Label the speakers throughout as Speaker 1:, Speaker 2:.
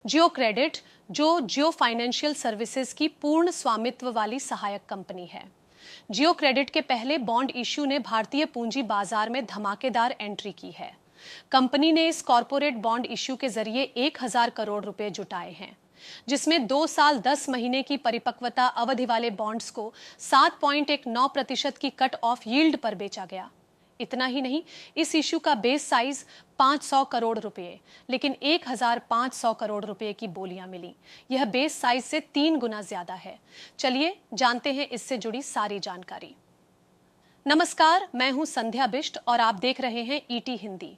Speaker 1: जियो credit, जो जियो financial services की पूर्ण स्वामित्व वाली सहायक कंपनी है। जियो क्रेडिट के पहले बॉन्ड इश्यू ने भारतीय पूंजी बाजार में धमाकेदार एंट्री की है। कंपनी ने इस कॉरपोरेट बॉन्ड इश्यू के जरिए 1000 करोड़ रुपए जुटाए हैं, जिसमें 2 साल 10 महीने की परिपक्वता अवधि वाले बॉन्ड्स को 7.19% की कट ऑफ यील्ड पर बेचा गया। इतना ही नहीं, इस इश्यू का बेस साइज 500 करोड़ रुपए, लेकिन 1500 करोड़ रुपए की बोलियां मिली। यह बेस साइज से 3 गुना ज्यादा है। चलिए जानते हैं इससे जुड़ी सारी जानकारी। नमस्कार, मैं हूं संध्या बिष्ट और आप देख रहे हैं ईटी हिंदी।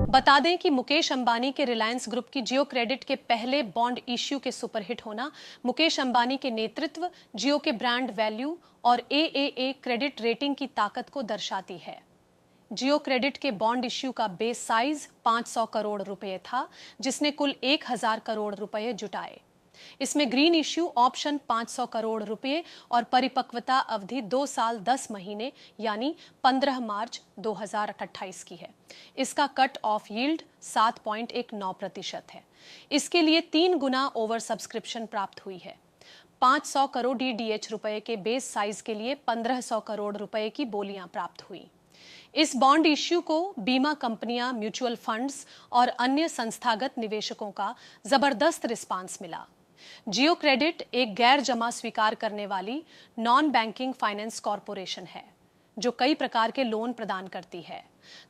Speaker 1: बता दें कि मुकेश अंबानी के रिलायंस ग्रुप की जियो क्रेडिट के पहले बॉन्ड इश्यू के सुपरहिट होना मुकेश अंबानी के नेतृत्व, जियो के ब्रांड वैल्यू और एएए क्रेडिट रेटिंग की ताकत को दर्शाती है। जियो क्रेडिट के बॉन्ड इश्यू का बेस साइज 500 करोड़ रुपए था, जिसने कुल 1000 करोड़ रुपए जुटाए। इसमें ग्रीन इश्यू ऑप्शन 500 करोड़ रुपए और परिपक्वता अवधि 2 साल 10 महीने यानी 15 मार्च 2028 की है। इसका कट ऑफ यील्ड 7.19% है। इसके लिए 3 गुना ओवर सब्सक्रिप्शन प्राप्त हुई है। 500 करोड़ डीडीएच रुपए के बेस साइज के लिए 1500 करोड़ रुपए की बोलियां प्राप्त हुई। इस बॉन्ड इश्यू को बीमा कंपनियां, म्यूचुअल फंड्स और अन्य संस्थागत निवेशकों का जबरदस्त रिस्पांस मिला। जियो क्रेडिट एक गैर जमा स्वीकार करने वाली नॉन बैंकिंग फाइनेंस कॉरपोरेशन है, जो कई प्रकार के लोन प्रदान करती है।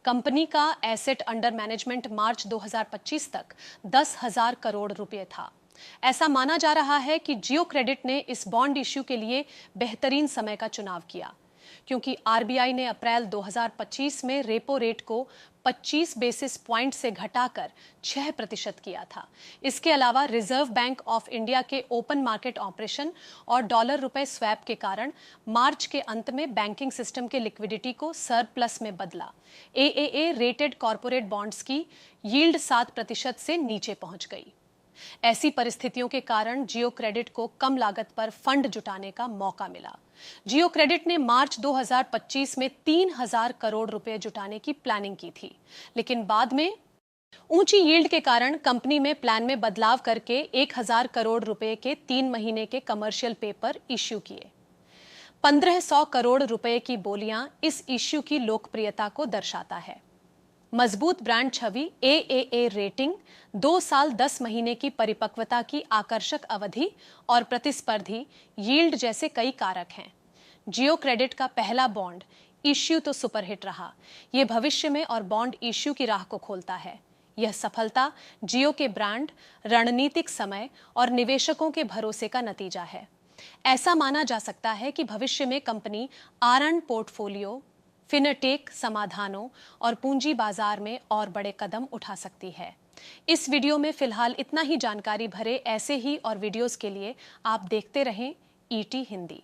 Speaker 1: कंपनी का एसेट अंडर मैनेजमेंट मार्च 2025 तक 10,000 करोड़ रुपए था। ऐसा माना जा रहा है कि जियो क्रेडिट ने इस बॉन्ड इश्यू के लिए बेहतरीन समय का चुनाव किया, क्योंकि आरबीआई ने अप्रैल 2025 में रेपो रेट को 25 बेसिस पॉइंट से घटाकर 6% किया था। इसके अलावा रिजर्व बैंक ऑफ इंडिया के ओपन मार्केट ऑपरेशन और डॉलर रुपए स्वैप के कारण मार्च के अंत में बैंकिंग सिस्टम के लिक्विडिटी को सरप्लस में बदला। एएए रेटेड कॉरपोरेट बॉन्ड्स की यील्ड 7% से नीचे पहुंच गई। ऐसी परिस्थितियों के कारण जियो क्रेडिट को कम लागत पर फंड जुटाने का मौका मिला। जियो क्रेडिट ने मार्च 2025 में 3000 करोड़ रुपए जुटाने की प्लानिंग की थी, लेकिन बाद में ऊंची यील्ड के कारण कंपनी में प्लान में बदलाव करके 1000 करोड़ रुपए के 3 महीने के कमर्शियल पेपर इश्यू किए। 1500 करोड़ रुपए की बोलियां इस इश्यू की लोकप्रियता को दर्शाता है। मजबूत ब्रांड छवि, एएए रेटिंग, 2 साल 10 महीने की परिपक्वता की आकर्षक अवधि और प्रतिस्पर्धी यील्ड जैसे कई कारक हैं। जियो क्रेडिट का पहला बॉन्ड इश्यू तो सुपरहिट रहा। ये भविष्य में और बॉन्ड इश्यू की राह को खोलता है। यह सफलता जियो के ब्रांड, रणनीतिक समय और निवेशकों के भरोसे का नतीजा है। ऐसा माना जा सकता है कि भविष्य में कंपनी आर&ड पोर्टफोलियो, फिनटेक समाधानों और पूंजी बाजार में और बड़े कदम उठा सकती है। इस वीडियो में फिलहाल इतना ही। जानकारी भरे ऐसे ही और वीडियोस के लिए आप देखते रहें ईटी हिंदी।